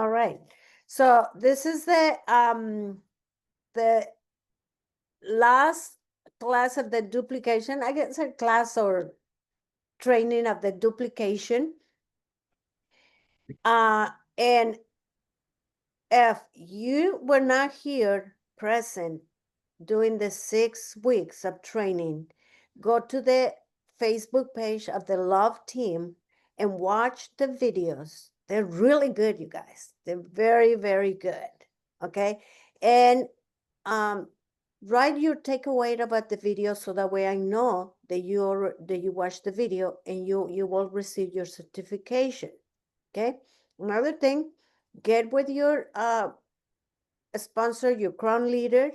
All right. So this is the last class of the duplication. I guess a class or training of the duplication. And if you were not here present during the 6 weeks of training, go to the Facebook page of the Love Team and watch the videos. They're really good, you guys. They're very, very good. Okay. And write your takeaway about the video so that way I know that you watched the video and you will receive your certification. Okay. Another thing, get with your sponsor, your crown leader,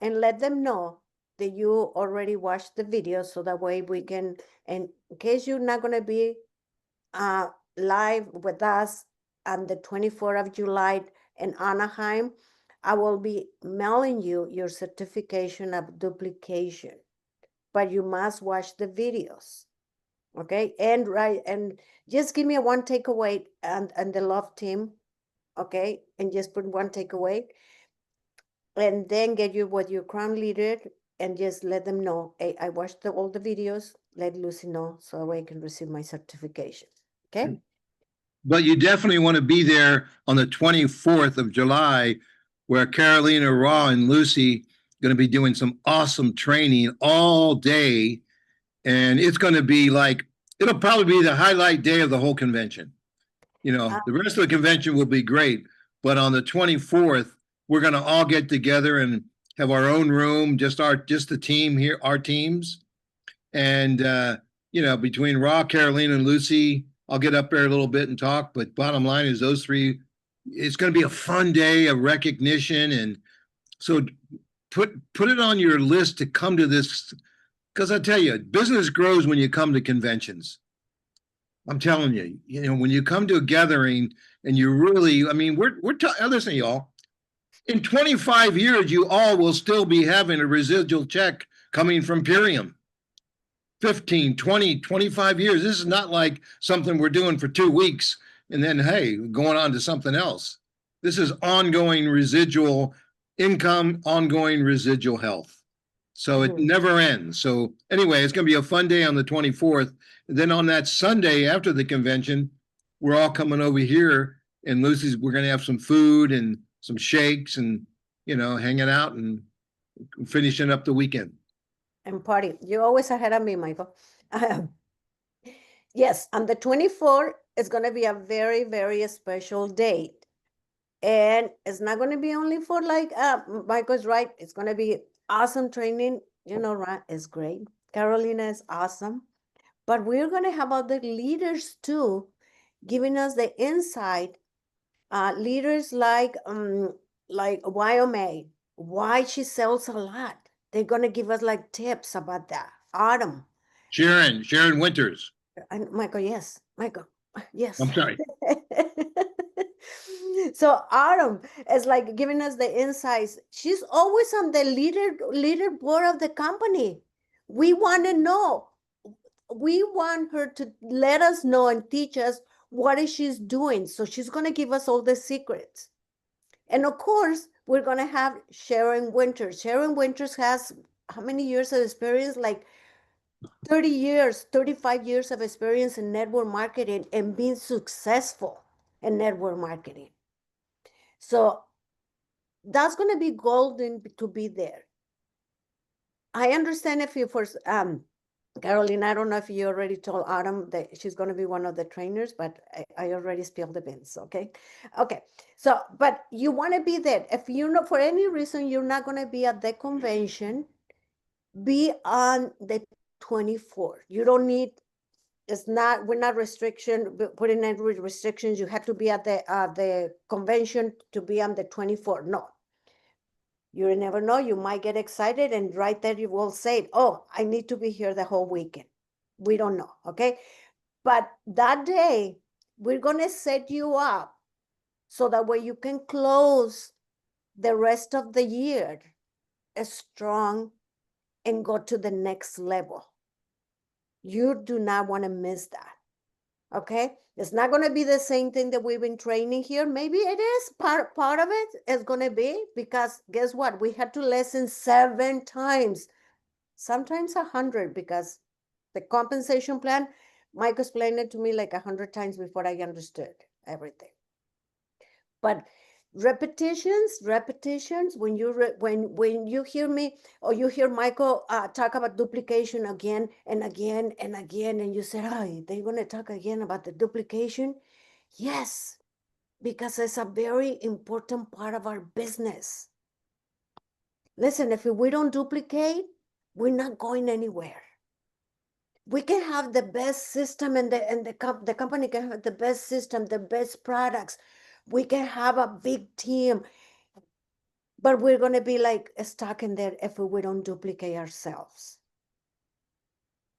and let them know that you already watched the video so that way we can, and in case you're not going to be live with us on the 24th of July in Anaheim, I will be mailing you your certification of duplication, but you must watch the videos. Okay. And just give me a one takeaway and the Love Team. Okay. And just put one takeaway and then get you with your crown leader and just let them know, hey, I watched all the videos, let Lucy know so I can receive my certification. Okay. But you definitely want to be there on the 24th of July, where Carolina Raw and Lucy going to be doing some awesome training all day. And it's going to be like, it'll probably be the highlight day of the whole convention. You know, the rest of the convention will be great. But on the 24th, we're going to all get together and have our own room, just the team here, our teams. And, you know, between Raw, Carolina, and Lucy, I'll get up there a little bit and talk. But bottom line is those three, it's going to be a fun day of recognition. And so put it on your list to come to this, because I tell you, business grows when you come to conventions. I'm telling you, you know, when you come to a gathering and you really, I mean, listen, y'all, in 25 years, you all will still be having a residual check coming from Purium. 15, 20, 25 years. This is not like something we're doing for 2 weeks and then, hey, going on to something else. This is ongoing residual income, ongoing residual health. So it never ends. So anyway, it's going to be a fun day on the 24th. And then on that Sunday after the convention, we're all coming over here and we're going to have some food and some shakes and, you know, hanging out and finishing up the weekend. And party. You're always ahead of me, Michael. Yes, on the 24th, it's going to be a very, very special date. And it's not going to be only for like, Michael's right. It's going to be awesome training. You know, right? It's great. Carolina is awesome. But we're going to have other leaders too, giving us the insight. Leaders like YMA, why she sells a lot. They're going to give us like tips about that. Autumn. Sharon Winters. And Michael, yes. Michael, yes. I'm sorry. So Autumn is like giving us the insights. She's always on the leaderboard of the company. We want to know. We want her to let us know and teach us what is she's doing. So she's going to give us all the secrets. And of course, we're going to have Sharon Winters. Sharon Winters has how many years of experience? Like 30 years, 35 years of experience in network marketing and being successful in network marketing. So that's going to be golden to be there. I understand if you first, Caroline, I don't know if you already told Autumn that she's going to be one of the trainers, but I already spilled the beans. Okay. Okay. So, but you want to be there. If you know, for any reason, you're not going to be at the convention, be on the 24th. You don't need, we're not putting in restrictions. You have to be at the convention to be on the 24th. No. You never know. You might get excited and right there you will say, oh, I need to be here the whole weekend. We don't know. Okay. But that day, we're going to set you up so that way you can close the rest of the year strong and go to the next level. You do not want to miss that. Okay, it's not going to be the same thing that we've been training here. Maybe it is part of it is going to be, because guess what, we had to listen 7 times, sometimes 100, because the compensation plan, Mike explained it to me like 100 times before I understood everything. But repetitions, when when you hear me, or you hear Michael talk about duplication again and again and again, and you say, oh, they're going to talk again about the duplication. Yes, because it's a very important part of our business. Listen, if we don't duplicate, we're not going anywhere. We can have the best system, and the company can have the best system, the best products. We can have a big team, but we're going to be like stuck in there if we don't duplicate ourselves.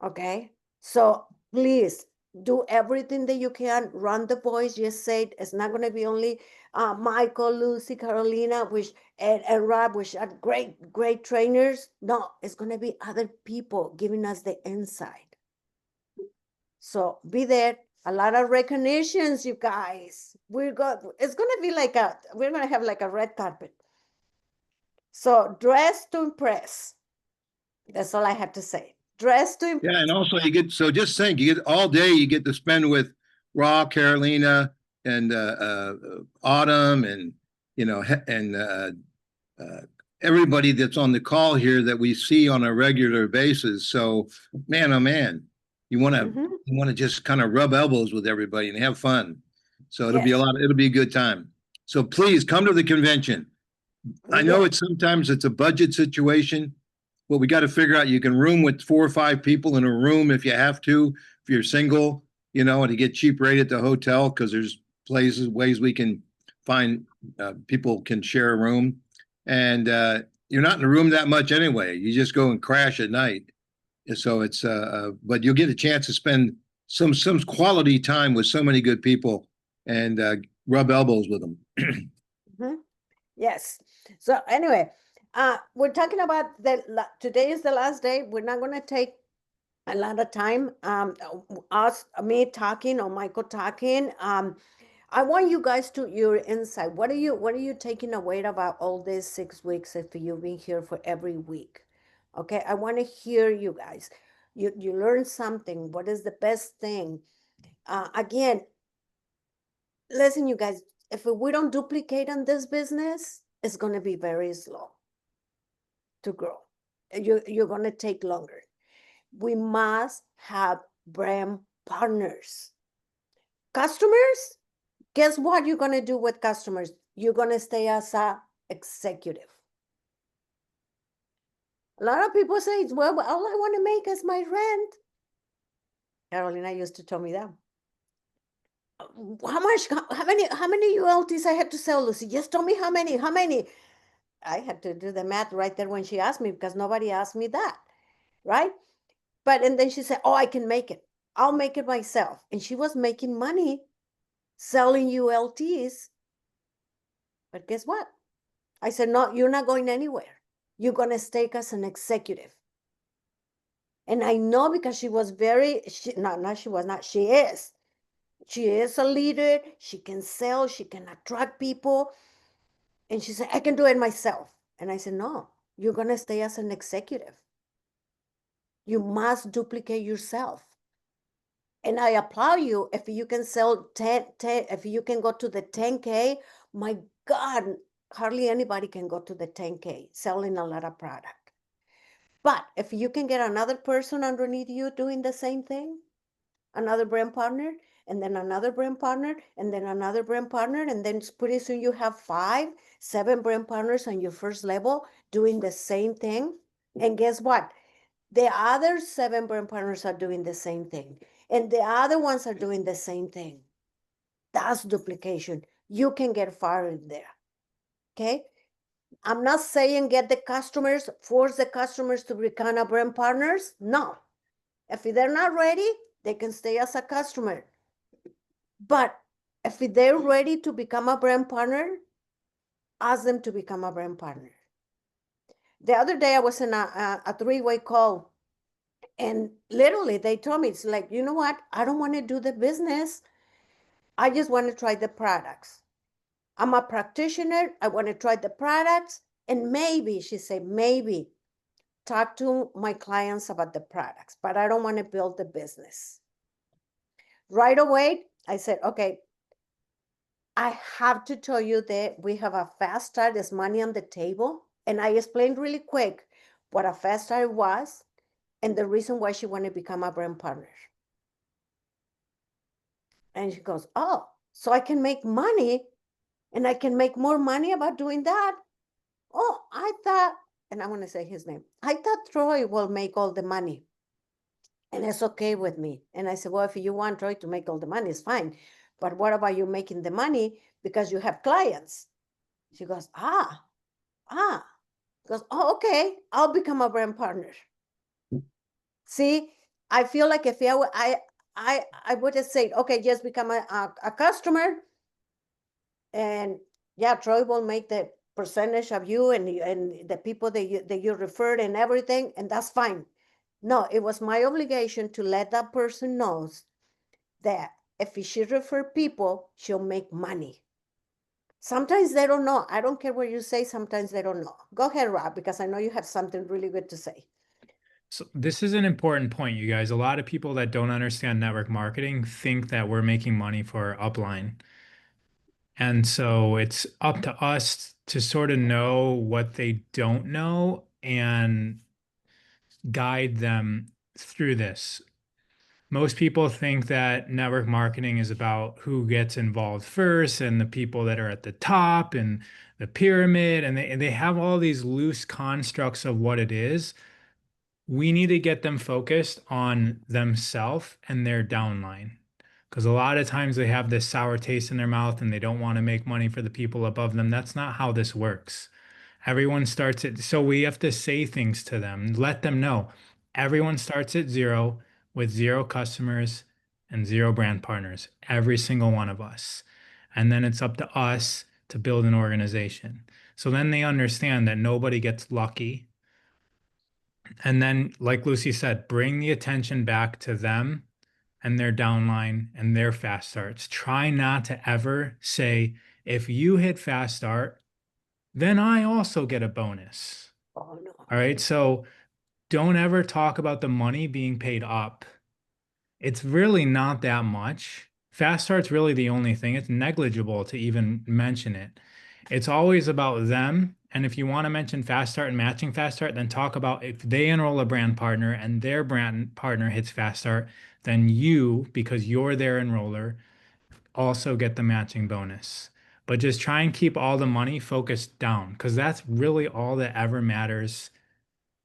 Okay, so please do everything that you can. Run the voice. Just say it's not going to be only Michael, Lucy, Carolina, which and Rob, which are great trainers. No, it's going to be other people giving us the insight. So be there. A lot of recognitions, you guys. It's going to be like we're going to have like a red carpet. So dress to impress. That's all I have to say. Dress to impress. Yeah, and also just think, you get all day, you get to spend with Raw, Carolina, and Autumn, and and uh, everybody that's on the call here that we see on a regular basis. So, man, oh man, you want to Mhm. you want to just kind of rub elbows with everybody and have fun. So Yes, it'll be a good time. So please come to the convention. I know yes. sometimes it's a budget situation. Well, we got to figure out, you can room with 4 or 5 people in a room if you have to, if you're single, and to get cheap rate at the hotel, because there's ways we can find people can share a room. And you're not in the room that much anyway. You just go and crash at night. So but you'll get a chance to spend some quality time with so many good people, and rub elbows with them. Mhm. Yes. So anyway, we're talking about today is the last day. We're not going to take a lot of time. Me talking or Michael talking. I want you guys to your insight. What are you taking away about all these 6 weeks if you've been here for every week? Okay, I want to hear you guys. You learn something. What is the best thing? Again, listen, you guys, if we don't duplicate on this business, it's going to be very slow to grow. You're going to take longer. We must have brand partners. Customers, guess what you're going to do with customers? You're going to stay as a executive. A lot of people say, well, all I want to make is my rent. Carolina used to tell me that. How many ULTs I had to sell, Lucy? Just tell me how many. I had to do the math right there when she asked me, because nobody asked me that, right? And then she said, oh, I can make it. I'll make it myself. And she was making money selling ULTs. But guess what? I said, no, you're not going anywhere. You're going to stay as an executive. And I know, because she was she was not, she is. She is a leader. She can sell. She can attract people. And she said, I can do it myself. And I said, no, you're going to stay as an executive. You must duplicate yourself. And I applaud you if you can sell 10, if you can go to the 10K. My God, hardly anybody can go to the 10K selling a lot of product. But if you can get another person underneath you doing the same thing, another brand partner, and then another brand partner, and then another brand partner, and then pretty soon you have 5, 7 brand partners on your first level doing the same thing. And guess what? The other 7 brand partners are doing the same thing, and the other ones are doing the same thing. That's duplication. You can get far in there. Okay. I'm not saying get the customers, force the customers to become a brand partners. No. If they're not ready, they can stay as a customer. But if they're ready to become a brand partner, ask them to become a brand partner. The other day I was in a 3-way call, And literally, they told me, it's like, you know what? I don't want to do the business. I just want to try the products. I'm a practitioner. I want to try the products. And maybe, she said, maybe talk to my clients about the products, but I don't want to build the business. Right away, I said, okay, I have to tell you that we have a fast start. There's money on the table. And I explained really quick what a fast start was and the reason why she wanted to become a brand partner. And she goes, oh, so I can make money and I can make more money about doing that. Oh, I thought, and I want to say his name, I thought Troy will make all the money and it's okay with me. And I said, well, if you want Troy to make all the money, it's fine. But what about you making the money because you have clients? She goes, ah. Goes, oh, okay, I'll become a brand partner. See, I feel like if I would have said, okay, just become a customer, and yeah, Troy will make the percentage of you and the people that you referred and everything, and that's fine. No, it was my obligation to let that person knows that if she refer people, she'll make money. Sometimes they don't know. I don't care what you say. Sometimes they don't know. Go ahead, Rob, because I know you have something really good to say. So this is an important point, you guys. A lot of people that don't understand network marketing think that we're making money for upline. And so it's up to us to sort of know what they don't know and guide them through this. Most people think that network marketing is about who gets involved first and the people that are at the top and the pyramid, and they have all these loose constructs of what it is. We need to get them focused on themselves and their downline. Because a lot of times they have this sour taste in their mouth and they don't want to make money for the people above them. That's not how this works. Everyone starts at, so we have to say things to them, let them know. Everyone starts at zero with zero customers and zero brand partners, every single one of us. And then it's up to us to build an organization. So then they understand that nobody gets lucky. And then, like Lucy said, bring the attention back to them and their downline and their fast starts. Try not to ever say, if you hit fast start, then I also get a bonus. Oh no. All right. So don't ever talk about the money being paid up. It's really not that much. Fast start's really the only thing. It's negligible to even mention it. It's always about them. And if you want to mention fast start and matching fast start, then talk about if they enroll a brand partner and their brand partner hits fast start, then you, because you're their enroller, also get the matching bonus. But just try and keep all the money focused down because that's really all that ever matters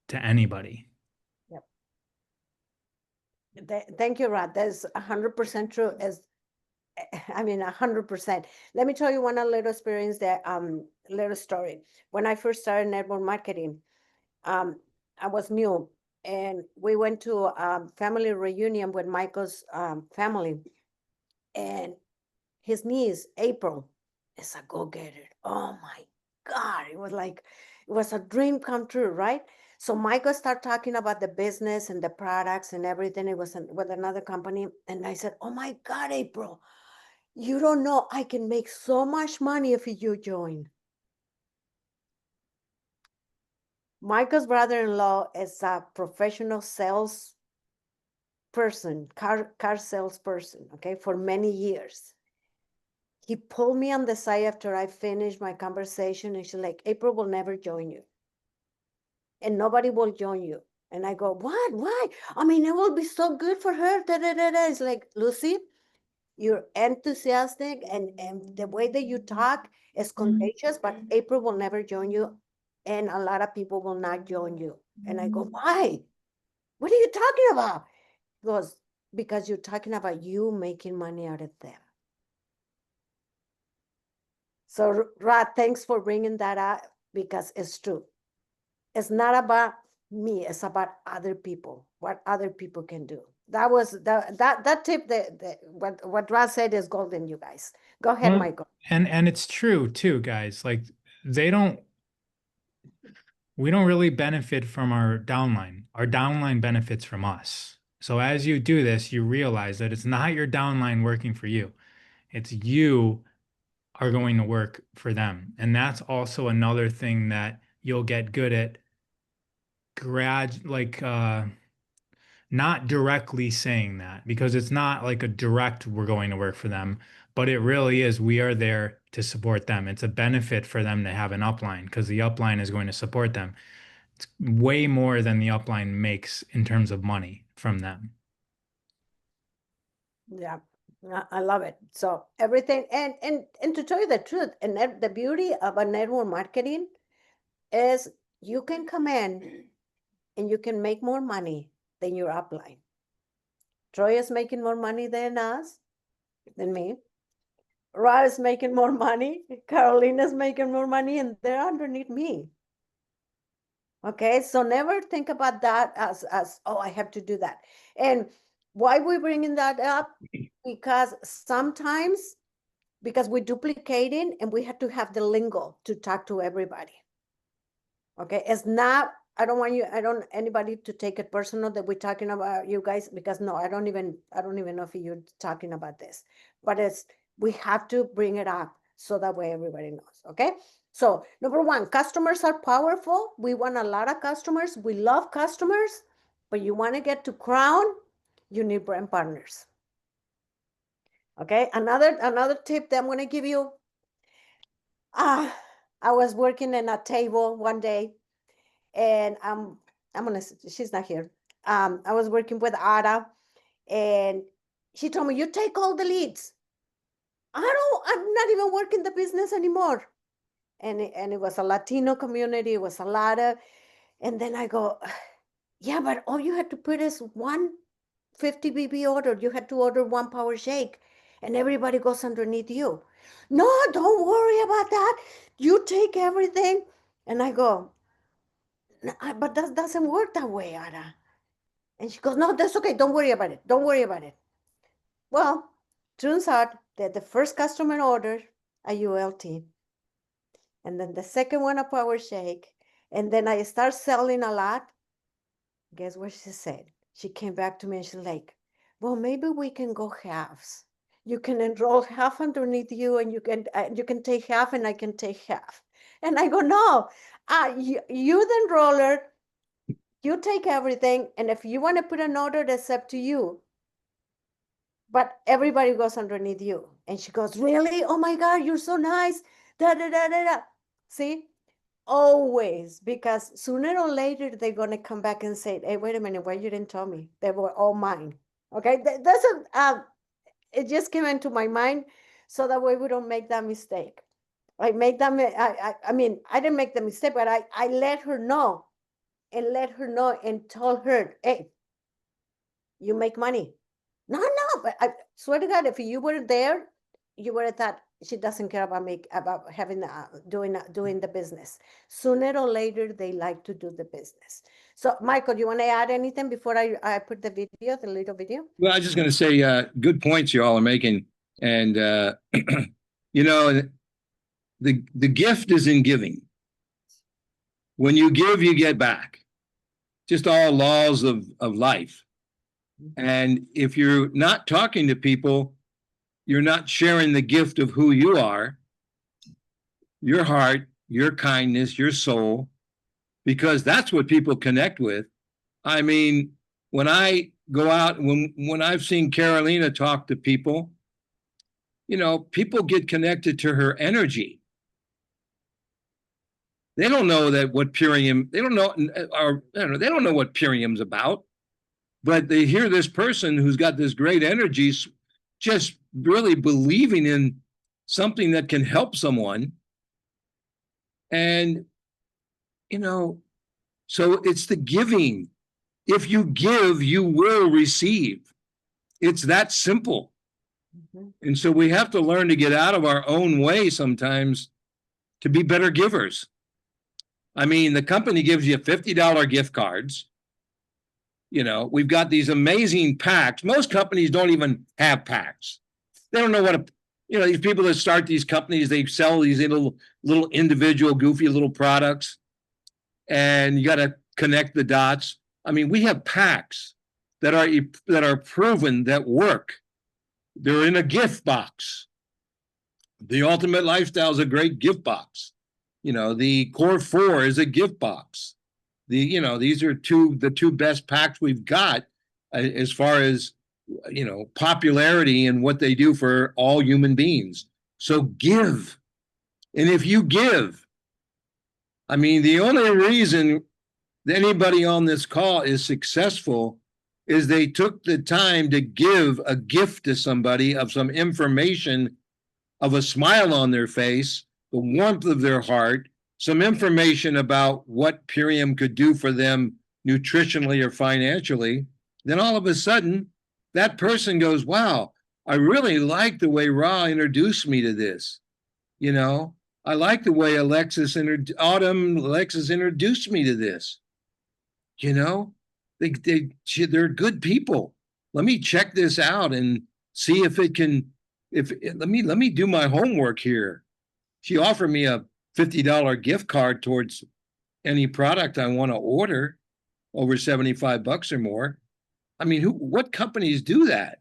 to anybody. Yep. Thank you, Rod. That's 100% true. As I mean, 100%. Let me tell you one little experience that little story. When I first started network marketing, um, I was new, and we went to a family reunion with Michael's family, and his niece April is a go-getter. Oh my God! It was a dream come true, right? So Michael started talking about the business and the products and everything. It was with another company, and I said, "Oh my God, April! You don't know, I can make so much money if you join." Michael's brother-in-law is a professional sales person, car salesperson, okay, for many years. He pulled me on the side after I finished my conversation, and she's like, April will never join you. And nobody will join you. And I go, what? Why? I mean, it will be so good for her. Da, da, da, da. It's like, Lucy, you're enthusiastic, and the way that you talk is contagious, but April will never join you, and a lot of people will not join you. And I go, why? What are you talking about? He goes, because you're talking about you making money out of them. So Rod, thanks for bringing that up, because it's true. It's not about me, it's about other people, what other people can do. That was that tip that what Rod said is golden, you guys. Go ahead, Well, Michael. and it's true too, guys. Like they don't we don't really benefit from our downline. Our downline benefits from us. So as you do this, you realize that it's not your downline working for you. It's you are going to work for them. And that's also another thing that you'll get good at not directly saying that, because it's not like a direct we're going to work for them, but it really is we are there to support them. It's a benefit for them to have an upline because the upline is going to support them. It's way more than the upline makes in terms of money from them. Yeah, I love it. So everything, and to tell you the truth, and the beauty of a network marketing is you can come in and you can make more money than your upline. Troy is making more money than us, than me. Rod is making more money. Carolina's making more money, and they're underneath me. Okay, so never think about that as oh, I have to do that. And why we bringing that up? Because sometimes, because we're duplicating and we have to have the lingo to talk to everybody. Okay, it's not, I don't want anybody to take it personal that we're talking about you guys, because no, I don't even know if you're talking about this, but we have to bring it up so that way everybody knows. Okay, so number one, customers are powerful. We want a lot of customers. We love customers, but you want to get to crown, you need brand partners. Okay, another tip that I'm going to give you. I was working in a table one day, and she's not here. I was working with Ada, and she told me, you take all the leads. I'm not even working the business anymore. And it was a Latino community. It was a lot of, and then I go, yeah, but all you had to put is 150 BB order. You had to order 1 power shake, and everybody goes underneath you. No, don't worry about that. You take everything. And I go, but that doesn't work that way, Ada. And she goes, no, that's okay. Don't worry about it. Don't worry about it. Well, turns out that the first customer ordered a ULT, and then the second one a power shake, and then I start selling a lot. Guess what she said? She came back to me and she's like, well, maybe we can go halves. You can enroll half underneath you, and you can take half, and I can take half. And I go, no, you the enroller, you take everything, and if you want to put an order, that's up to you. But everybody goes underneath you. And she goes, really? Oh my God, you're so nice. Da da da da da. See? Always, because sooner or later they're gonna come back and say, hey, wait a minute, why you didn't tell me? They were all mine. Okay, that's it just came into my mind, so that way we don't make that mistake. I make them. I mean, I didn't make the mistake, but I let her know, and told her, hey, you make money. No, but I swear to God, if you were there, you would have thought she doesn't care about having doing the business. Sooner or later, they like to do the business. So, Michael, you want to add anything before I put the little video? Well, I was just going to say, good points you all are making. And, you know, the gift is in giving. When you give, you get back. Just all laws of life. And if you're not talking to people, you're not sharing the gift of who you are, your heart, your kindness, your soul, because that's what people connect with. I mean, when I go out, when I've seen Carolina talk to people, you know, people get connected to her energy. They don't know that what Purium, they don't know what Purium's about, but they hear this person who's got this great energy, just really believing in something that can help someone. And, you know, so it's the giving. If you give, you will receive. It's that simple. Mm-hmm. And so we have to learn to get out of our own way sometimes to be better givers. I mean, the company gives you $50 gift cards. You know, we've got these amazing packs. Most companies don't even have packs. They don't know what these people that start these companies, they sell these little individual goofy little products. and you got to connect the dots. I mean, we have packs that are proven that work. They're in a gift box. The Ultimate Lifestyle is a great gift box. You know, the Core 4 is a gift box. These are the two best packs we've got as far as, popularity and what they do for all human beings. So give. And if you give, I mean, the only reason anybody on this call is successful is they took the time to give a gift to somebody of some information, of a smile on their face, the warmth of their heart, some information about what Purium could do for them nutritionally or financially. Then all of a sudden, that person goes, wow, I really like the way Ra introduced me to this. I like the way Alexis introduced me to this. They're good people. Let me check this out and see if it can. Let me do my homework here. She offered me a $50 gift card towards any product I want to order, over $75 or more. I mean, what companies do that?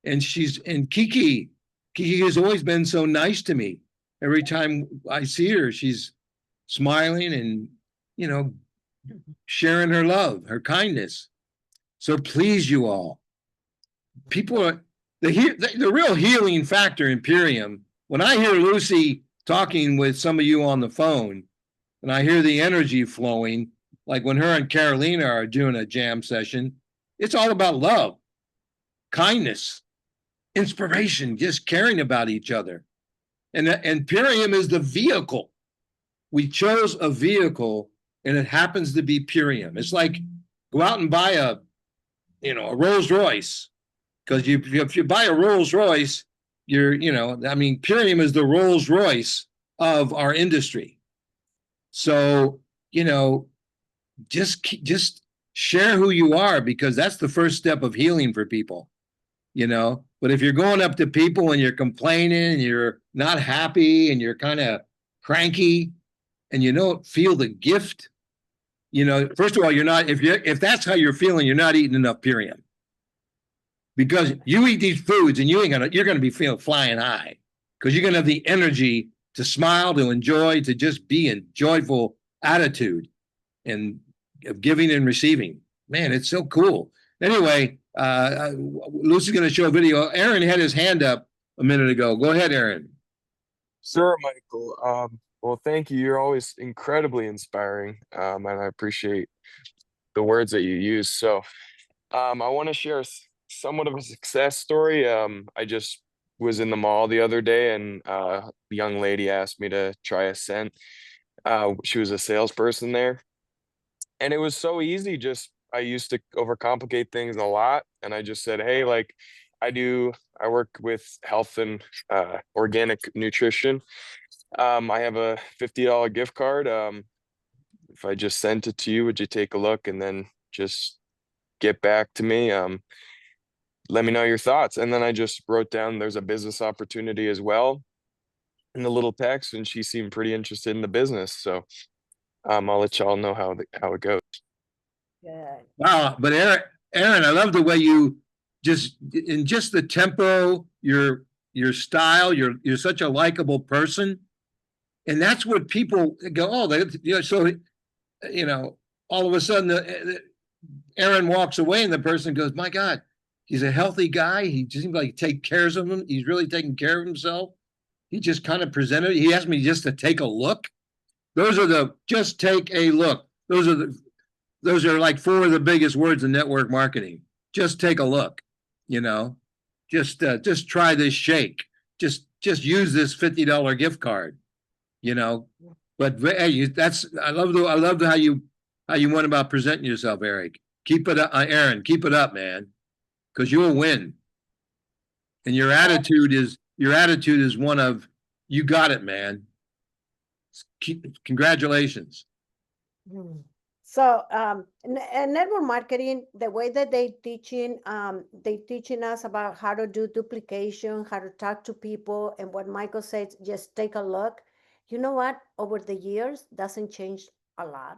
And Kiki has always been so nice to me. Every time I see her, she's smiling and, sharing her love, her kindness. So please, you all, people are the real healing factor in Purium. When I hear Lucy talking with some of you on the phone, and I hear the energy flowing, like when her and Carolina are doing a jam session, it's all about love, kindness, inspiration, just caring about each other. And Purium is the vehicle. We chose a vehicle, and it happens to be Purium. It's like go out and buy a Rolls Royce, because if you buy a Rolls Royce, Purium is the Rolls Royce of our industry. So, just share who you are, because that's the first step of healing for people. But if you're going up to people and you're complaining and you're not happy and you're kind of cranky and you don't feel the gift, first of all, if that's how you're feeling, you're not eating enough Purium. Because you eat these foods and you're gonna be feeling flying high, because you're gonna have the energy to smile, to enjoy, to just be in joyful attitude and of giving and receiving. Man, it's so cool. Anyway, Lucy's gonna show a video. Aaron had his hand up a minute ago. Go ahead, Aaron. Sure, Michael. Well, thank you. You're always incredibly inspiring, and I appreciate the words that you use. So, I want to share somewhat of a success story. I just was in the mall the other day, and a young lady asked me to try a scent. She was a salesperson there, and it was so easy. I used to overcomplicate things a lot, and I just said, "Hey, like, I work with health and organic nutrition. I have a $50 gift card. If I just sent it to you, would you take a look and then just get back to me? Let me know your thoughts." And then I just wrote down there's a business opportunity as well in the little text, and she seemed pretty interested in the business. So I'll let y'all know how it goes. Good. Wow, but Aaron, I love the way you just the tempo, your style. You're such a likable person, and that's what people go. Oh, so all of a sudden, Aaron walks away, and the person goes, "My God, he's a healthy guy. He just seems like he takes care of him. He's really taking care of himself." He just kind of presented. He asked me just to take a look. Just take a look. Those are like four of the biggest words in network marketing. Just take a look. Just try this shake. Just use this $50 gift card. But hey, I love how you went about presenting yourself, Eric. Keep it up, Aaron. Keep it up, man, because you'll win. And your attitude is one of, you got it, man. Congratulations. So, and network marketing, the way that they teaching us about how to do duplication, how to talk to people, and what Michael said, just take a look. You know what? Over the years, doesn't change a lot.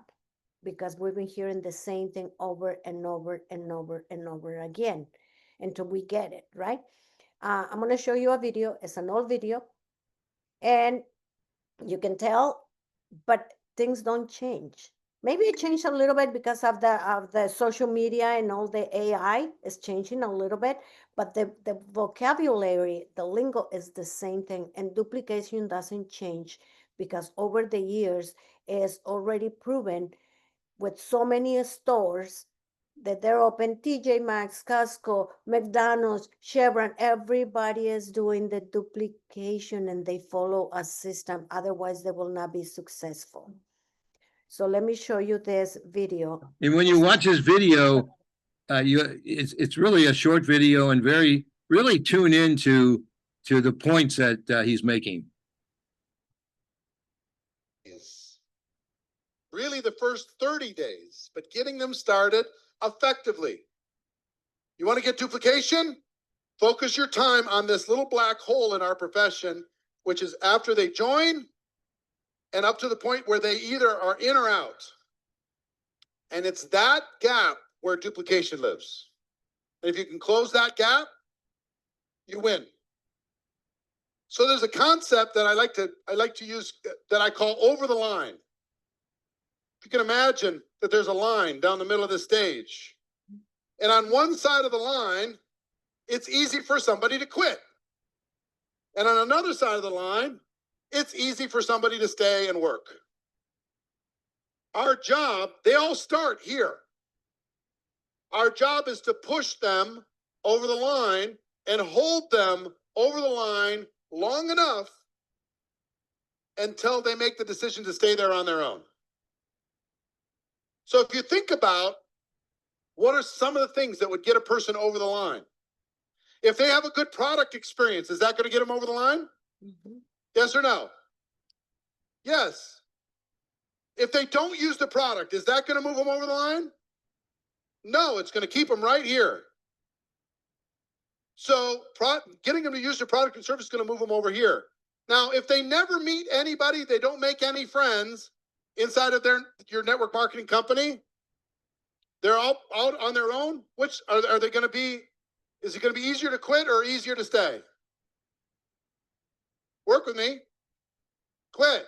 because we've been hearing the same thing over and over and over and over again until we get it, right? I'm going to show you a video. It's an old video, and you can tell, but things don't change. Maybe it changed a little bit because of the social media and all the AI is changing a little bit, but the vocabulary, the lingo is the same thing, and duplication doesn't change because over the years it's already proven with so many stores that they're open. TJ Maxx, Costco, McDonald's, Chevron, everybody is doing the duplication and they follow a system. Otherwise, they will not be successful. So let me show you this video. And when you watch this video, it's really a short video and really tune into the points that he's making. Really the first 30 days, but getting them started effectively. You want to get duplication? Focus your time on this little black hole in our profession, which is after they join and up to the point where they either are in or out. And it's that gap where duplication lives. And if you can close that gap, you win. So there's a concept that I like to use that I call over the line. You can imagine that there's a line down the middle of the stage. And on one side of the line, it's easy for somebody to quit. And on another side of the line, it's easy for somebody to stay and work. Our job, they all start here. Our job is to push them over the line and hold them over the line long enough until they make the decision to stay there on their own. So if you think about what are some of the things that would get a person over the line? If they have a good product experience, is that going to get them over the line? Mm-hmm. Yes or no? Yes. If they don't use the product, is that going to move them over the line? No, it's going to keep them right here. So getting them to use their product and service is going to move them over here. Now, if they never meet anybody, they don't make any friends inside of your network marketing company, they're all out on their own. Which are they going to be? Is it going to be easier to quit or easier to stay? Work with me. Quit.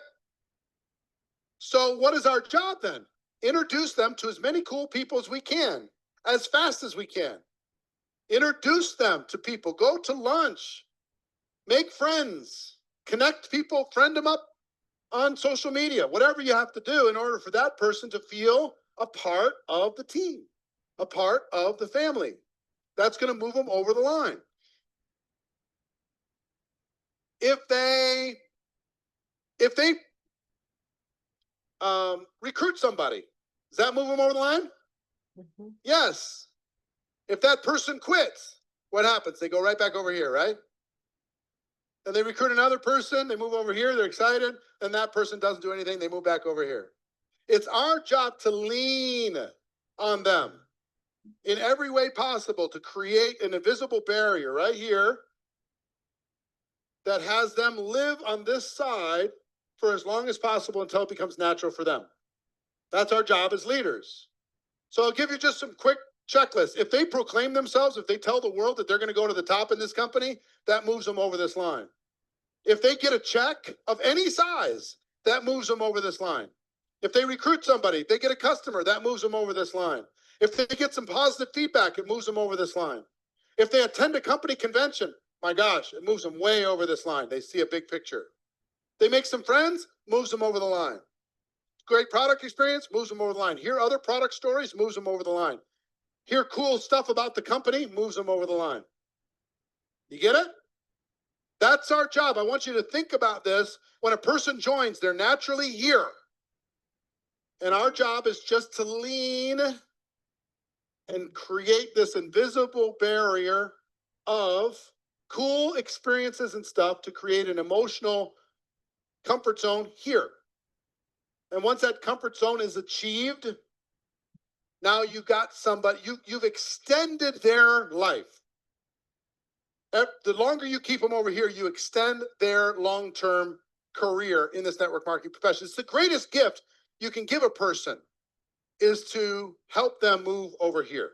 So what is our job then? Introduce them to as many cool people as we can, as fast as we can. Introduce them to people. Go to lunch. Make friends. Connect people. Friend them up on social media. Whatever you have to do in order for that person to feel a part of the team, a part of the family. That's going to move them over the line. If they recruit somebody, does that move them over the line? Mm-hmm. Yes. If that person quits, what happens? They go right back over here, right? And they recruit another person, they move over here, they're excited, and that person doesn't do anything, they move back over here. It's our job to lean on them in every way possible to create an invisible barrier right here that has them live on this side for as long as possible until it becomes natural for them. That's our job as leaders. So I'll give you just some quick checklists. If they proclaim themselves, if they tell the world that they're going to go to the top in this company, that moves them over this line. If they get a check of any size, that moves them over this line. If they recruit somebody, they get a customer, that moves them over this line. If they get some positive feedback, it moves them over this line. If they attend a company convention, my gosh, it moves them way over this line. They see a big picture. They make some friends, moves them over the line. Great product experience, moves them over the line. Hear other product stories, moves them over the line. Hear cool stuff about the company, moves them over the line. You get it? That's our job. I want you to think about this. When a person joins, they're naturally here. And our job is just to lean and create this invisible barrier of cool experiences and stuff to create an emotional comfort zone here. And once that comfort zone is achieved, now you got somebody, you've extended their life. The longer you keep them over here, you extend their long-term career in this network marketing profession. It's the greatest gift you can give a person is to help them move over here.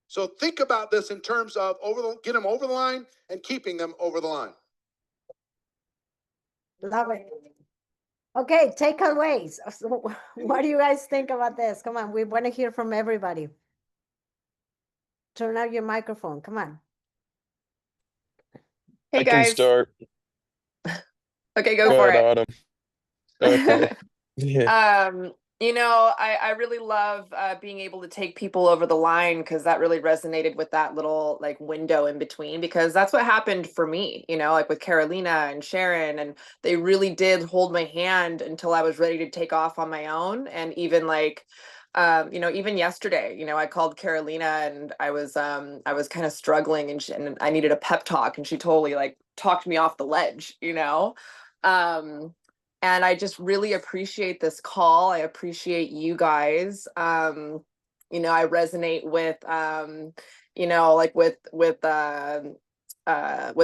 So think about this in terms of get them over the line and keeping them over the line. Love it. Okay, takeaways. So what do you guys think about this? Come on, we want to hear from everybody. Turn out your microphone. Come on. Hey I can guys. start. Okay, go Go for ahead, it. Autumn. Okay. Yeah. You know, I really love being able to take people over the line, because that really resonated with that little like window in between, because that's what happened for me, you know, like with Carolina and Sharon, and they really did hold my hand until I was ready to take off on my own. And even like you know, even yesterday, you know, I called Carolina and I was kind of struggling, and I needed a pep talk, and she totally like talked me off the ledge, you know. And I just really appreciate this call. I appreciate you guys. You know, I resonate with you know, like with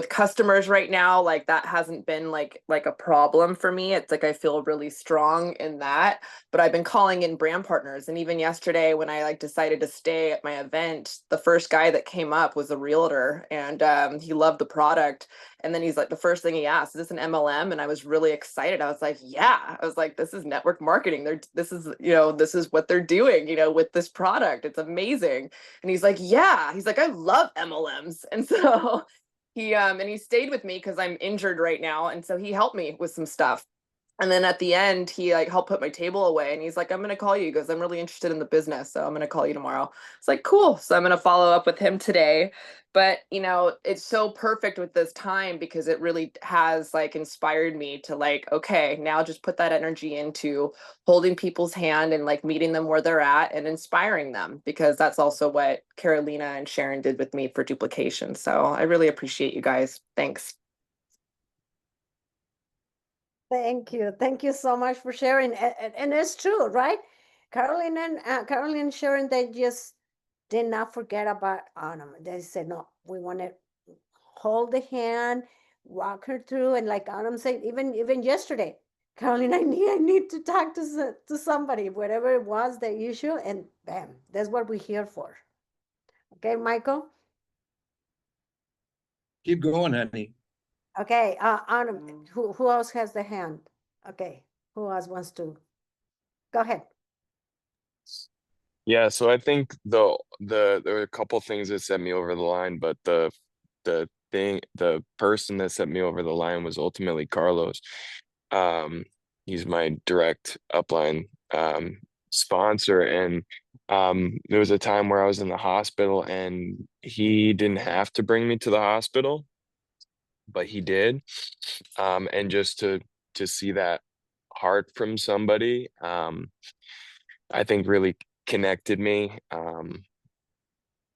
customers right now. Like that hasn't been like a problem for me. It's like I feel really strong in that. But I've been calling in brand partners, and even yesterday when I like decided to stay at my event, the first guy that came up was a realtor, and he loved the product. And then he's like, the first thing he asked, is this an MLM? And I was really excited. I was like, yeah. I was like, this is network marketing. This is, you know, this is what they're doing, you know, with this product. It's amazing. And he's like, yeah. He's like, I love MLMs. And so he stayed with me because I'm injured right now. And so he helped me with some stuff. And then at the end, he like helped put my table away, and he's like, I'm going to call you. He goes, I'm really interested in the business, so I'm going to call you tomorrow. It's like, cool. So I'm going to follow up with him today. But, you know, it's so perfect with this time, because it really has like inspired me to like, okay, now just put that energy into holding people's hand and like meeting them where they're at and inspiring them, because that's also what Carolina and Sharon did with me for duplication. So I really appreciate you guys. Thanks. Thank you. Thank you so much for sharing. And it's true, right? Caroline and Sharon, they just did not forget about Anna. They said, no, we want to hold the hand, walk her through. And like Anna said, even yesterday, Caroline, I need to talk to somebody, whatever it was the issue. And bam, that's what we're here for. Okay, Michael? Keep going, honey. Okay, Anna, who else has the hand? Okay, who else wants to? Go ahead. Yeah, so I think there were a couple things that set me over the line, but the person that set me over the line was ultimately Carlos. He's my direct upline sponsor, and there was a time where I was in the hospital, and he didn't have to bring me to the hospital, but he did. And just to see that heart from somebody, I think really connected me,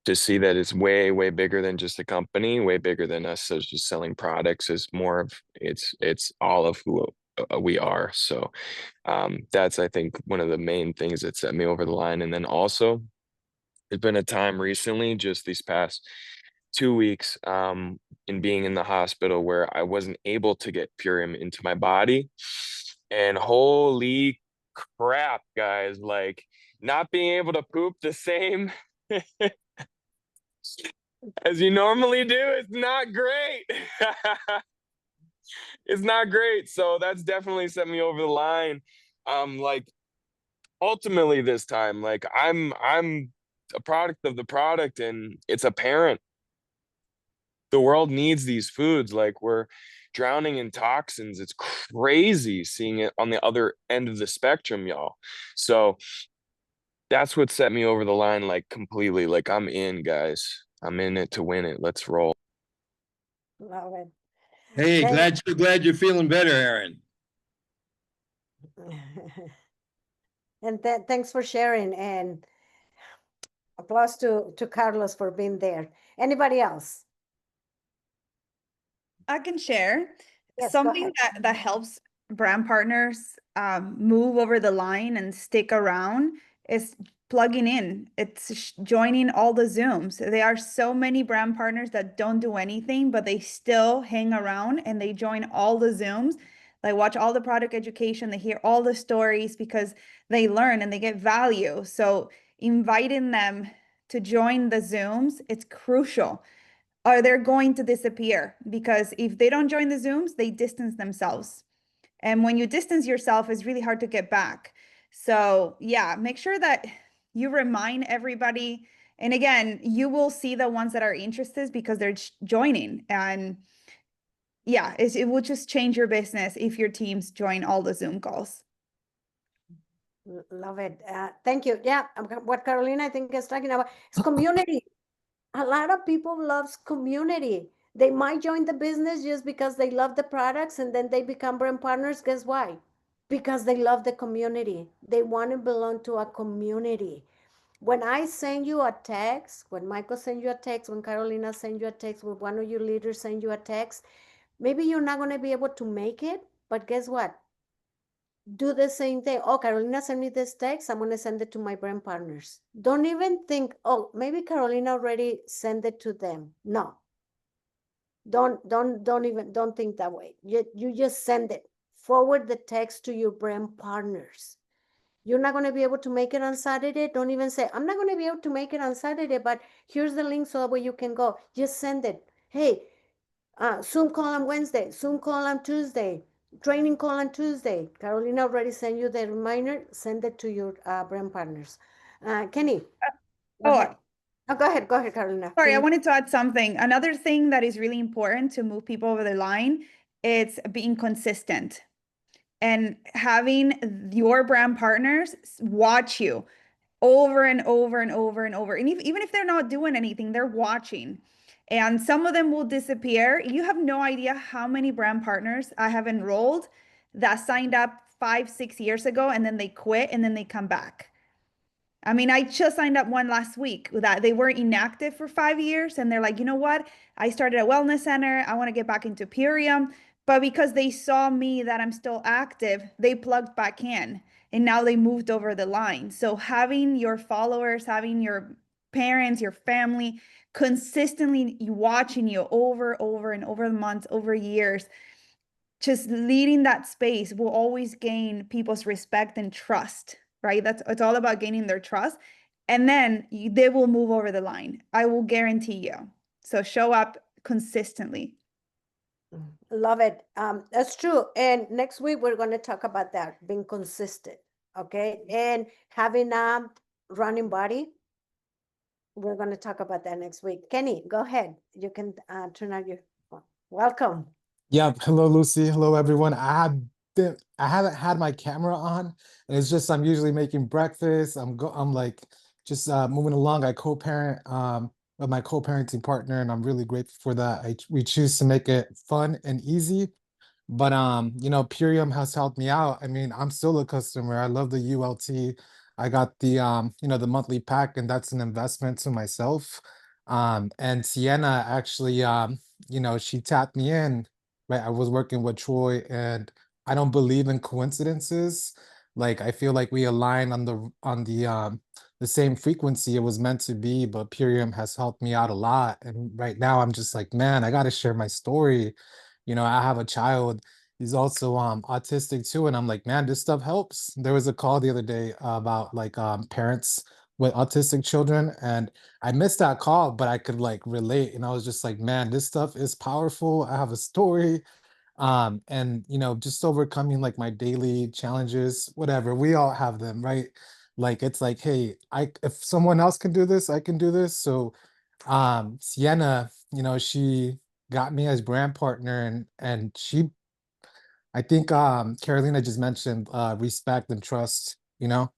to see that it's way, way bigger than just a company, way bigger than us as just selling products. Is more of it's all of who we are. So that's, I think, one of the main things that set me over the line. And then also, there's been a time recently, just these past 2 weeks, in being in the hospital, where I wasn't able to get Purium into my body. And holy crap, guys, like not being able to poop the same as you normally do, it's not great. It's not great. So that's definitely set me over the line. Like ultimately this time, like I'm a product of the product, and it's apparent the world needs these foods. Like we're drowning in toxins. It's crazy seeing it on the other end of the spectrum, y'all. So that's what set me over the line, like completely. Like I'm in, guys. I'm in it to win it. Let's roll. Love it. Hey, Thank- glad you're feeling better, Aaron. And thanks for sharing, and applause to Carlos for being there. Anybody else? I can share Yes, go something ahead. that helps brand partners move over the line and stick around is plugging in. It's joining all the Zooms. There are so many brand partners that don't do anything, but they still hang around and they join all the Zooms. Like watch all the product education, they hear all the stories because they learn and they get value. So inviting them to join the Zooms, it's crucial. Or they're going to disappear because if they don't join the Zooms, they distance themselves. And when you distance yourself, it's really hard to get back. So yeah, make sure that you remind everybody. And again, you will see the ones that are interested because they're joining. And yeah, it will just change your business if your teams join all the Zoom calls. Love it. Thank you. Yeah, what Carolina I think is talking about is community. A lot of people loves community. They might join the business just because they love the products and then they become brand partners. Guess why? Because they love the community. They want to belong to a community. When I send you a text, when Michael send you a text, when Carolina send you a text, when one of your leaders send you a text, maybe you're not going to be able to make it, but guess what? Do the same thing. Oh, Carolina sent me this text. I'm going to send it to my brand partners. Don't even think, oh, maybe Carolina already sent it to them. No. Don't think that way. You just send it. Forward the text to your brand partners. You're not going to be able to make it on Saturday. Don't even say, I'm not going to be able to make it on Saturday, but here's the link so that way you can go. Just send it. Hey, Zoom call on Wednesday, Zoom call on Tuesday, training call on Tuesday. Carolina already sent you the reminder. Send it to your brand partners. Kenny, go Oh, ahead. Oh, go ahead, Carolina. sorry, I Finish. wanted to add something. Another thing that is really important to move people over the line, it's being consistent and having your brand partners watch you over and over and over and over. And even if they're not doing anything, they're watching. And some of them will disappear. You have no idea how many brand partners I have enrolled that signed up 5, 6 years ago and then they quit and then they come back. I mean, I just signed up one last week that they were inactive for 5 years and they're like, you know what? I started a wellness center. I want to get back into Purium. But because they saw me that I'm still active, they plugged back in and now they moved over the line. So having your followers, having your parents, your family consistently watching you over and over the months, over years, just leading that space will always gain people's respect and trust, right? It's all about gaining their trust. And then they will move over the line. I will guarantee you. So show up consistently. Love it. That's true. And next week we're going to talk about that, being consistent. Okay. And having a running body. We're going to talk about that next week. Kenny, go ahead. You can turn on your phone. Welcome. Yeah, hello Lucy. Hello everyone. I haven't had my camera on, and it's just I'm usually making breakfast. I'm like just moving along. I co-parent with my co-parenting partner, and I'm really grateful for that. We choose to make it fun and easy. But you know, Purium has helped me out. I mean, I'm still a customer. I love the ULT. I got the you know, the monthly pack, and that's an investment to myself. And Sienna actually you know, she tapped me in, right? I was working with Troy, and I don't believe in coincidences. Like I feel like we align on the same frequency it was meant to be, but Purium has helped me out a lot. And right now I'm just like, man, I gotta share my story. You know, I have a child, he's also autistic too, and I'm like, man, this stuff helps. There was a call the other day about like parents with autistic children, and I missed that call, but I could like relate, and I was just like, man, this stuff is powerful. I have a story. And you know, just overcoming like my daily challenges, whatever, we all have them, right? Like it's like, hey, if someone else can do this, I can do this. So Sienna, you know, she got me as brand partner, and she, I think Carolina just mentioned respect and trust, you know.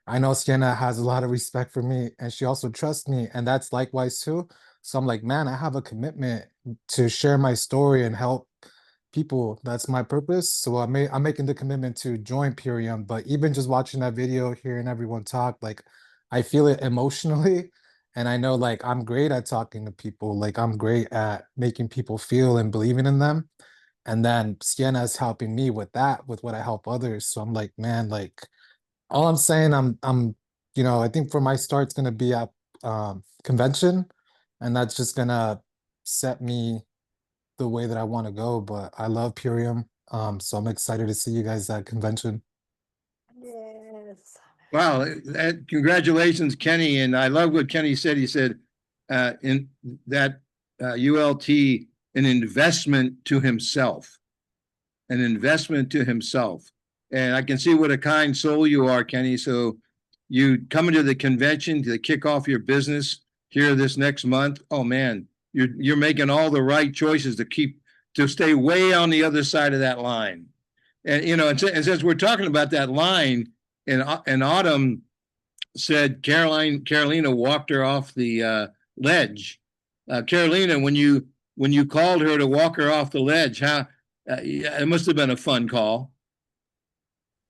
I know Sienna has a lot of respect for me, and she also trusts me, and that's likewise too. So I'm like, man, I have a commitment to share my story and help people. That's my purpose. So I'm making the commitment to join Purium. But even just watching that video, hearing everyone talk, like I feel it emotionally. And I know like I'm great at talking to people. Like I'm great at making people feel and believing in them. And then Sienna is helping me with that, with what I help others. So I'm like, man, like all I'm saying, you know, I think for my start, it's gonna be at convention, and that's just gonna set me the way that I want to go. But I love Purium. So I'm excited to see you guys at convention. Yes. Wow, congratulations, Kenny. And I love what Kenny said. He said in that ULT, an investment to himself, an investment to himself. And I can see what a kind soul you are, Kenny. So you coming to the convention to kick off your business here this next month. Oh man, you're making all the right choices to stay way on the other side of that line. And you know, and since we're talking about that line, and Autumn said Carolina walked her off the ledge. Carolina, when you called her to walk her off the ledge, how it must have been a fun call.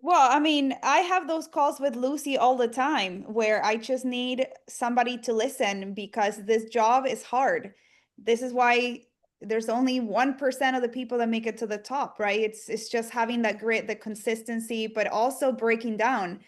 Well, I mean, I have those calls with Lucy all the time where I just need somebody to listen because this job is hard. This is why there's only 1% of the people that make it to the top, right? It's just having that grit, the consistency, but also breaking down.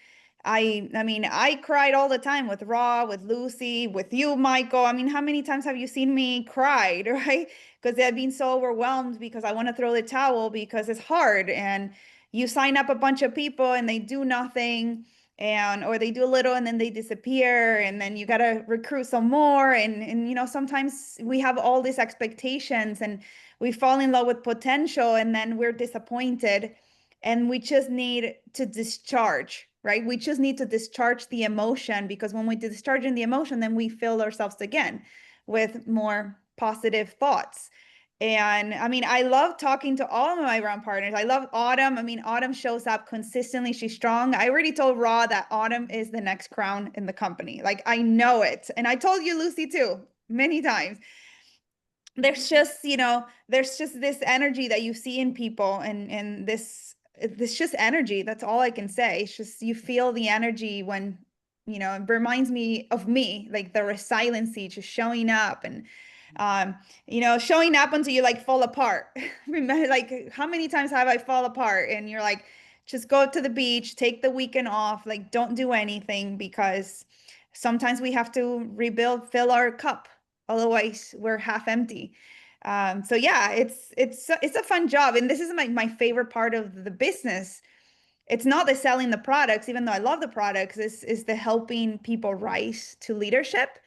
I mean, I cried all the time with Raw, with Lucy, with you, Michael. I mean, how many times have you seen me cried, right? Because I've been so overwhelmed because I want to throw the towel because it's hard and you sign up a bunch of people and they do nothing and or they do a little and then they disappear and then you got to recruit some more and you know sometimes we have all these expectations and we fall in love with potential and then we're disappointed and we just need to discharge, right? We just need to discharge the emotion because when we discharge in the emotion then we fill ourselves again with more positive thoughts. And I mean, I love talking to all of my run partners. I love Autumn. I mean, Autumn shows up consistently. She's strong. I already told Raw that Autumn is the next crown in the company. Like, I know it. And I told you, Lucy, too, many times. There's just, you know, there's just this energy that you see in people and this just energy. That's all I can say. It's just you feel the energy when, you know, it reminds me of me, like the resiliency, just showing up and you know, showing up until you like fall apart. Remember, like how many times have I fall apart and you're like, just go to the beach, take the weekend off, like don't do anything because sometimes we have to rebuild, fill our cup. Otherwise we're half empty. So yeah, it's a fun job. And this is my favorite part of the business. It's not the selling the products, even though I love the products, is the helping people rise to leadership.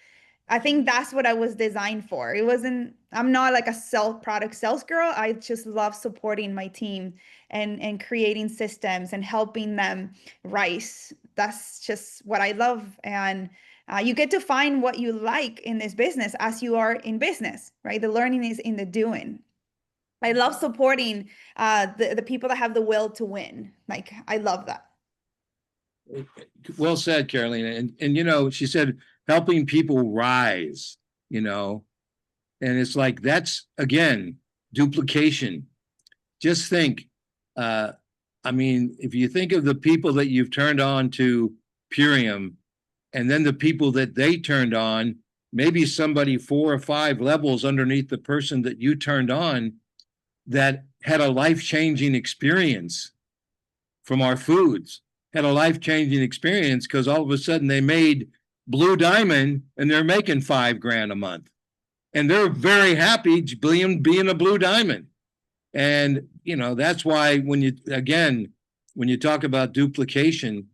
I think that's what I was designed for. It wasn't, I'm not like a product sales girl. I just love supporting my team and creating systems and helping them rise. That's just what I love. And you get to find what you like in this business as you are in business, right? The learning is in the doing. I love supporting the people that have the will to win. Like, I love that. Well said, Carolina. And you know, she said helping people rise, you know, and it's like that's again duplication. Just think, I mean, if you think of the people that you've turned on to Purium, and then the people that they turned on, maybe somebody 4 or 5 levels underneath the person that you turned on that had a life-changing experience from our foods, had a life-changing experience because all of a sudden they made Blue Diamond and they're making $5,000 a month. And they're very happy being a Blue Diamond. And, you know, that's why when you talk about duplication,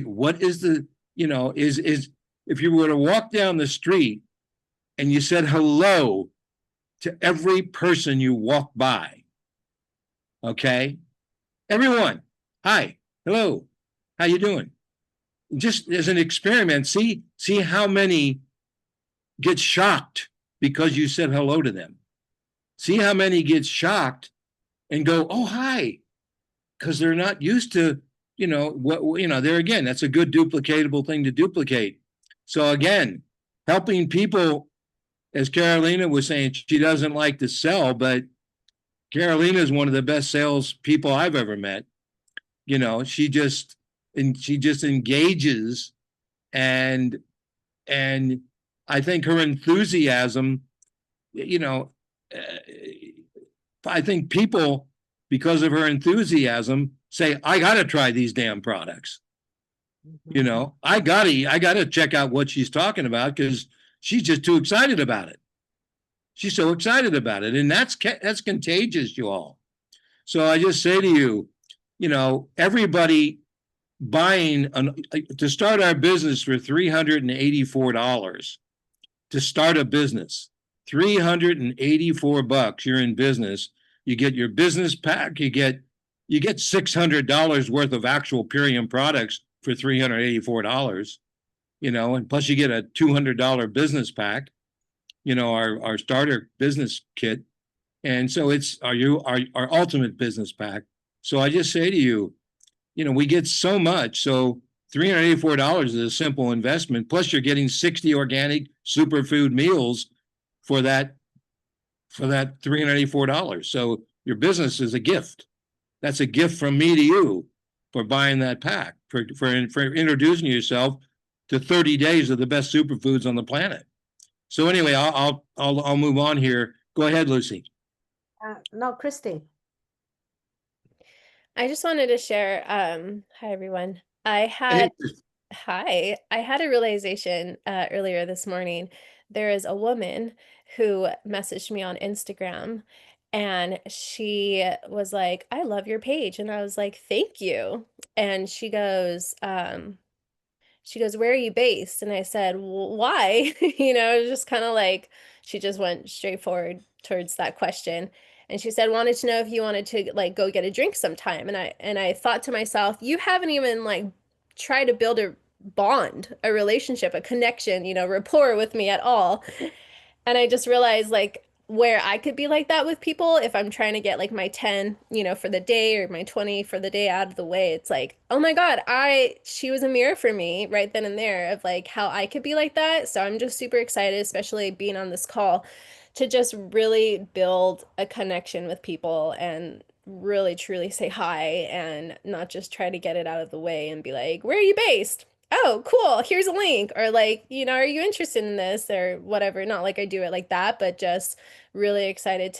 what is the, you know, is if you were to walk down the street and you said hello to every person you walk by, okay? Everyone, hi, hello, how you doing? Just as an experiment, see how many get shocked because you said hello to them. See how many get shocked and go, oh, hi, because they're not used to, you know, what, you know, there again, that's a good duplicatable thing to duplicate. So again, helping people, as Carolina was saying, she doesn't like to sell, but Carolina is one of the best sales people I've ever met. You know, she just engages and I think her enthusiasm, you know, I think people, because of her enthusiasm, say, I got to try these damn products. You know, I gotta check out what she's talking about because she's just too excited about it. She's so excited about it. And that's contagious, you all. So I just say to you, you know, everybody buying to start our business for $384 to start a business. $384. You're in business. You get your business pack. You get $600 worth of actual Purium products for $384. You know, and plus you get a $200 business pack. You know, our starter business kit, and so it's our ultimate business pack. So I just say to you, you know, we get so much. So $384 is a simple investment. Plus, you're getting 60 organic superfood meals for that $384. So your business is a gift. That's a gift from me to you for buying that pack, for introducing yourself to 30 days of the best superfoods on the planet. So anyway, I'll move on here. Go ahead, Lucy. No, Christy. I just wanted to share, hi everyone. I had a realization earlier this morning. There is a woman who messaged me on Instagram and she was like, I love your page. And I was like, thank you. And she goes, where are you based? And I said, well, why? You know, it was just kind of like, she just went straight forward towards that question. And she said, wanted to know if you wanted to like go get a drink sometime. And I thought to myself, you haven't even like tried to build a bond, a relationship, a connection, you know, rapport with me at all. And I just realized like where I could be like that with people if I'm trying to get like my 10, you know, for the day or my 20 for the day out of the way. It's like, oh my God, she was a mirror for me right then and there of like how I could be like that. So I'm just super excited, especially being on this call, to just really build a connection with people and really truly say hi and not just try to get it out of the way and be like, where are you based? Oh, cool. Here's a link. Or like, you know, are you interested in this or whatever? Not like I do it like that, but just really excited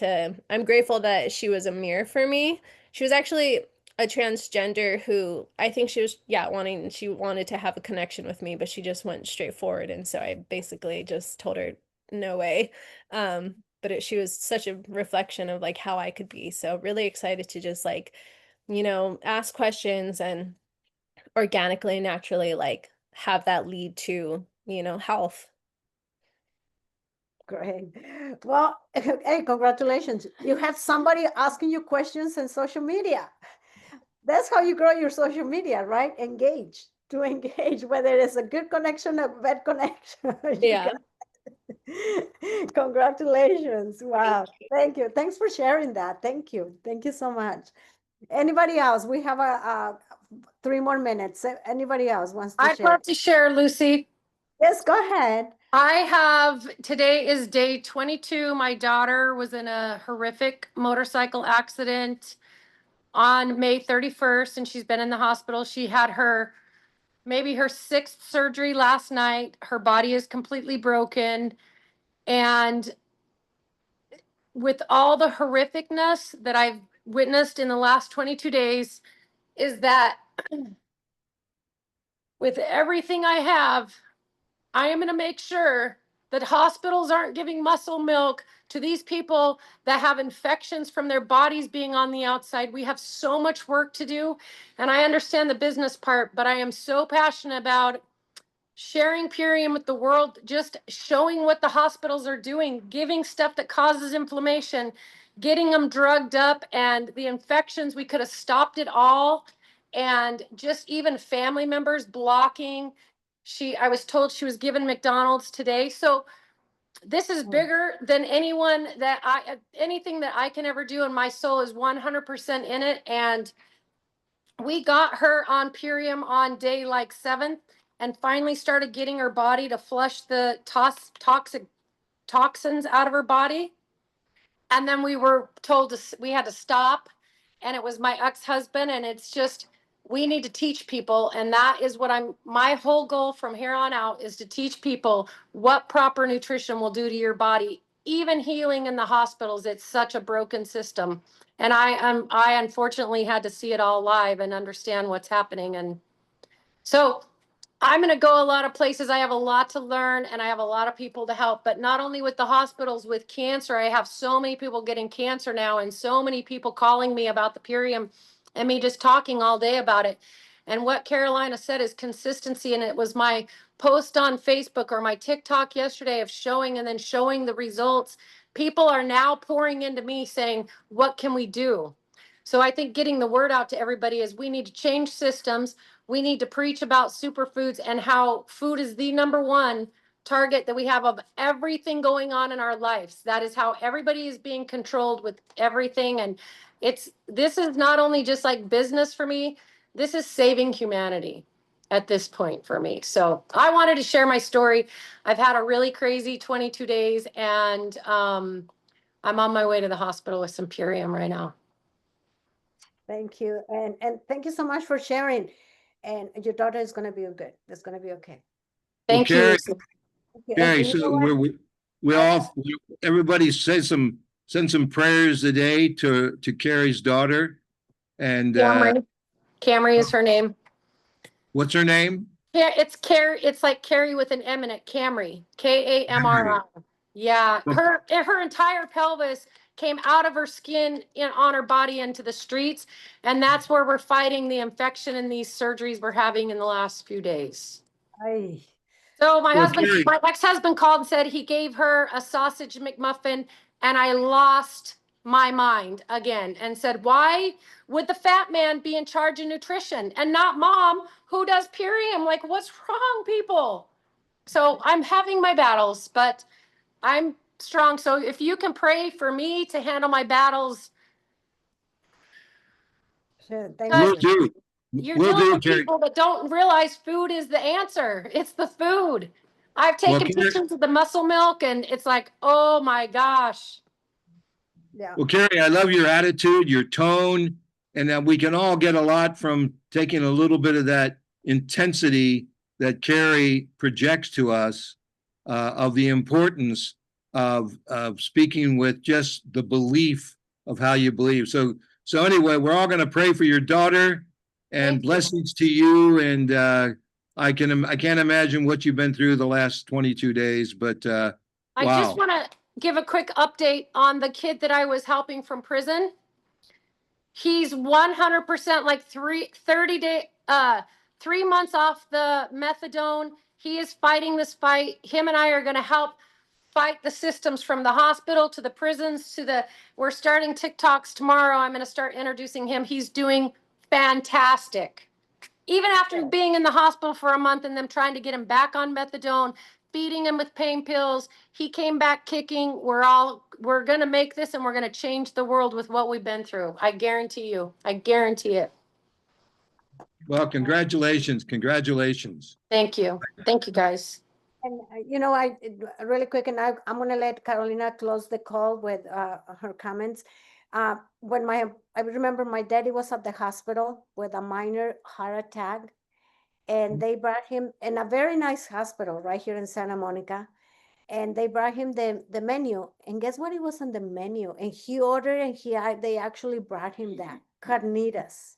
I'm grateful that she was a mirror for me. She was actually a transgender who I think she wanted to have a connection with me, but she just went straight forward. And so I basically just told her, no way. But she was such a reflection of like how I could be. So really excited to just like, you know, ask questions and organically, naturally, like have that lead to, you know, health. Great. Well, hey, congratulations. You have somebody asking you questions in social media. That's how you grow your social media, right? To engage, whether it's a good connection or bad connection. Yeah. Congratulations. Wow. Thank you. Thanks for sharing that. Thank you. Thank you so much. Anybody else? We have 3 more minutes. Anybody else wants to I'd share? love to share, Lucy. Yes, go ahead. Today is day 22. My daughter was in a horrific motorcycle accident on May 31st, and she's been in the hospital. She had maybe her 6th surgery last night. Her body is completely broken. And with all the horrificness that I've witnessed in the last 22 days, is that with everything I have, I am going to make sure that hospitals aren't giving muscle milk to these people that have infections from their bodies being on the outside. We have so much work to do. And I understand the business part, but I am so passionate about sharing Purium with the world, just showing what the hospitals are doing, giving stuff that causes inflammation, getting them drugged up, and the infections, we could have stopped it all. And just even family members blocking. I was told she was given McDonald's today. So this is bigger than anything that I can ever do. And my soul is 100% in it. And we got her on Purium on day like 7th and finally started getting her body to flush the toxic toxins out of her body. And then we were told we had to stop. And it was my ex-husband. And it's just, we need to teach people. And that is what my whole goal from here on out is to teach people what proper nutrition will do to your body. Even healing in the hospitals, it's such a broken system. And I unfortunately had to see it all live and understand what's happening. And so I'm going to go a lot of places. I have a lot to learn and I have a lot of people to help, but not only with the hospitals, with cancer. I have so many people getting cancer now and so many people calling me about the Purium and me just talking all day about it. And what Carolina said is consistency. And it was my post on Facebook or my TikTok yesterday of showing and then showing the results. People are now pouring into me saying, what can we do? So I think getting the word out to everybody is we need to change systems. We need to preach about superfoods and how food is the number one target that we have of everything going on in our lives. That is how everybody is being controlled with everything. And this is not only just like business for me, this is saving humanity at this point for me. So I wanted to share my story. I've had a really crazy 22 days and I'm on my way to the hospital with some Purium right now. Thank you. And thank you so much for sharing. And your daughter is going to be good. It's going to be okay. Thank Carrie, you. Carrie, And you know so what? we all, everybody send some prayers today to Carrie's daughter. And Camry is her name. what's her name? Yeah, it's Carrie. It's like Carrie with an M in it. Camry, Kamri. Yeah, her entire pelvis came out of her skin on her body into the streets, and that's where we're fighting the infection and these surgeries we're having in the last few days. Ay. So Well, Carrie, my ex-husband called and said he gave her a sausage McMuffin, and I lost my mind again and said, why would the fat man be in charge of nutrition and not mom who does Purium? Like, what's wrong, people? So I'm having my battles, but I'm strong. So if you can pray for me to handle my battles, Sure, thank we'll you. do. you're We'll dealing do, with Carrie. people that don't realize food is the answer. It's the food. I've Well, taken Carrie, pictures of the muscle milk and it's like, oh my gosh. Yeah. well, Carrie, I love your attitude, your tone, and that we can all get a lot from taking a little bit of that intensity that Carrie projects to us of the importance of speaking with just the belief of how you believe. So anyway, we're all going to pray for your daughter and Thank you. blessings to you. And I can't imagine what you've been through the last 22 days, but I wow. just want to give a quick update on the kid that I was helping from prison. He's 100% like 3 months off the methadone. He is fighting this fight. Him and I are going to help fight the systems from the hospital to the prisons to we're starting TikToks tomorrow. I'm going to start introducing him. He's doing fantastic. Even after being in the hospital for a month and them trying to get him back on methadone, feeding him with pain pills, he came back kicking. We're going to make this and we're going to change the world with what we've been through. I guarantee you. I guarantee it. Well, congratulations. Congratulations. Thank you. Thank you, guys. And you know, I really quick, and I'm going to let Carolina close the call with her comments. When I remember my daddy was at the hospital with a minor heart attack, and they brought him in a very nice hospital right here in Santa Monica, and they brought him the menu, and guess what? It was on the menu, and he ordered, and they actually brought him that carnitas.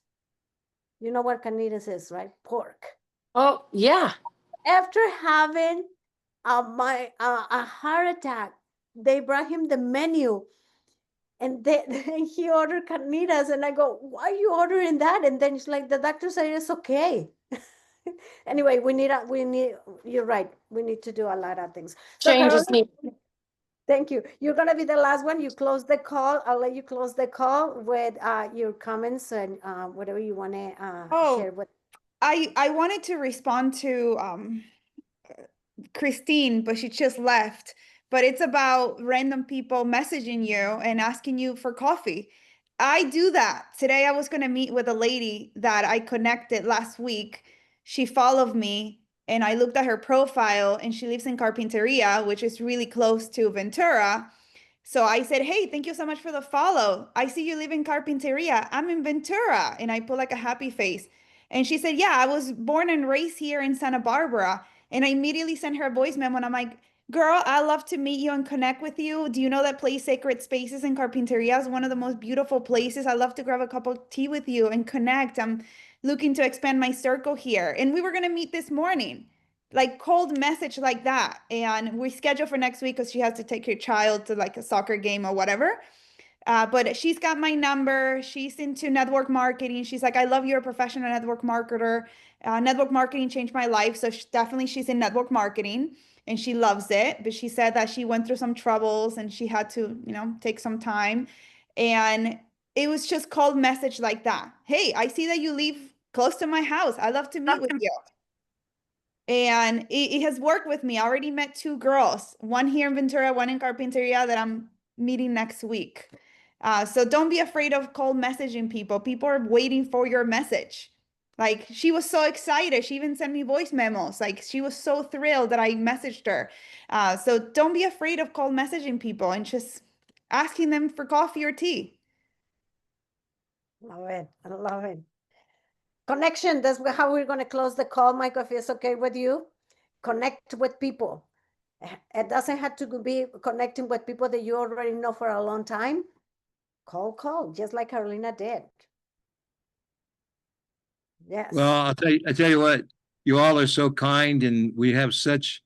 You know what carnitas is, right? Pork. Oh, yeah. After having a heart attack, they brought him the menu, and he ordered carnitas, and I go, why are you ordering that? And then it's like, the doctor said it's okay. Anyway, you're right, we need to do a lot of things. So Changes Carolina, me. thank you. You're gonna be the last one. You close the call. I'll let you close the call with your comments and whatever you want to share with. I wanted to respond to Christine, but she just left. But it's about random people messaging you and asking you for coffee. I do that. Today I was going to meet with a lady that I connected last week. She followed me and I looked at her profile and she lives in Carpinteria, which is really close to Ventura. So I said, hey, thank you so much for the follow. I see you live in Carpinteria. I'm in Ventura. And I put like a happy face. And she said, yeah, I was born and raised here in Santa Barbara. And I immediately sent her a voice memo and I'm like, Girl, I love to meet you and connect with you. Do you know that place Sacred Spaces in Carpinteria is one of the most beautiful places? I love to grab a cup of tea with you and connect. I'm looking to expand my circle here. And we were going to meet this morning, like cold message like that. And we scheduled for next week because she has to take her child to like a soccer game or whatever. But she's got my number. She's into network marketing. She's like, I love you're a professional network marketer. Network marketing changed my life. So definitely she's in network marketing and she loves it. But she said that she went through some troubles and she had to, take some time. And it was just cold message like that. Hey, I see that you live close to my house. I love to meet with you. And it has worked with me. I already met 2 girls, one here in Ventura, one in Carpinteria that I'm meeting next week. So don't be afraid of cold messaging people. People are waiting for your message. Like she was so excited. She even sent me voice memos. Like she was so thrilled that I messaged her. So don't be afraid of cold messaging people and just asking them for coffee or tea. Love it. I love it. Connection. That's how we're going to close the call, Michael, if it's okay with you. Connect with people. It doesn't have to be connecting with people that you already know for a long time. Call, just like Carolina did. Yes. Well, I tell you what, you all are so kind, and we have such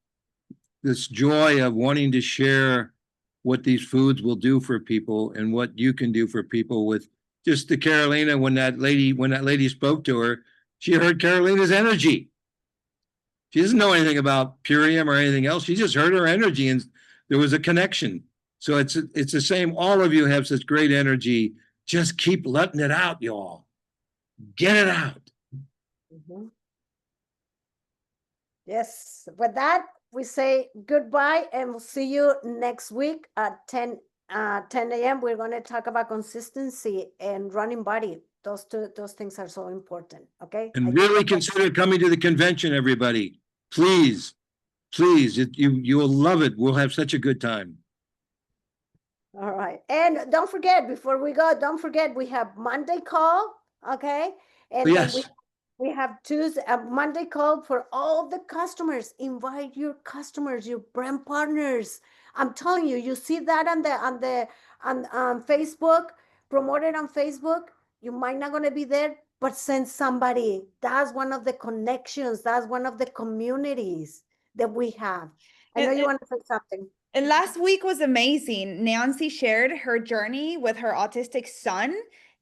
this joy of wanting to share what these foods will do for people and what you can do for people with just the Carolina. When that lady spoke to her, she heard Carolina's energy. She doesn't know anything about Purium or anything else. She just heard her energy and there was a connection. So it's the same. All of you have such great energy. Just keep letting it out, y'all. Get it out. Mm-hmm. Yes. With that, we say goodbye and we'll see you next week at 10 a.m. We're going to talk about consistency and running body. Those things are so important. Okay. And really consider coming to the convention, everybody. Please, you will love it. We'll have such a good time. All right. And don't forget, before we go, don't forget we have Monday call. Okay. And Yes. then we have Tuesday, a Monday call for all the customers. Invite your customers, your brand partners. I'm telling you, you see that on Facebook, promoted on Facebook. You might not gonna be there, but send somebody. That's one of the connections. That's one of the communities that we have. I know you want to say something. And last week was amazing. Nancy shared her journey with her autistic son.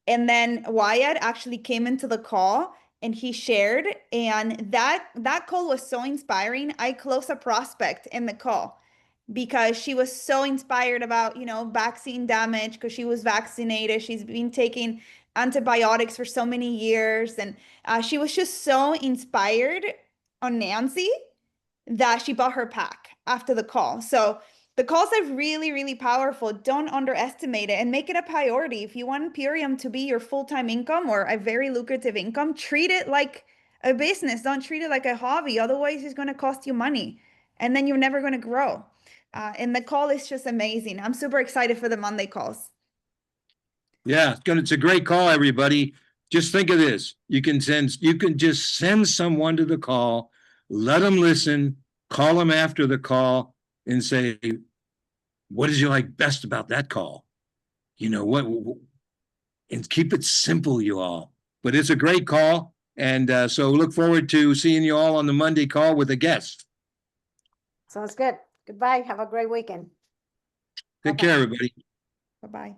And then Wyatt actually came into the call and he shared. And that call was so inspiring. I closed a prospect in the call because she was so inspired about, vaccine damage because she was vaccinated. She's been taking antibiotics for so many years. And she was just so inspired on Nancy that she bought her pack after the call. So the calls are really, really powerful. Don't underestimate it and make it a priority. If you want Purium to be your full-time income or a very lucrative income, treat it like a business. Don't treat it like a hobby. Otherwise, it's going to cost you money and then you're never going to grow. And the call is just amazing. I'm super excited for the Monday calls. Yeah, it's a great call, everybody. Just think of this. You can just send someone to the call, let them listen, call them after the call and say, what did you like best about that call? And keep it simple, you all. But it's a great call. And so look forward to seeing you all on the Monday call with a guest. Sounds good. Goodbye. Have a great weekend. Take care, everybody. Bye-bye.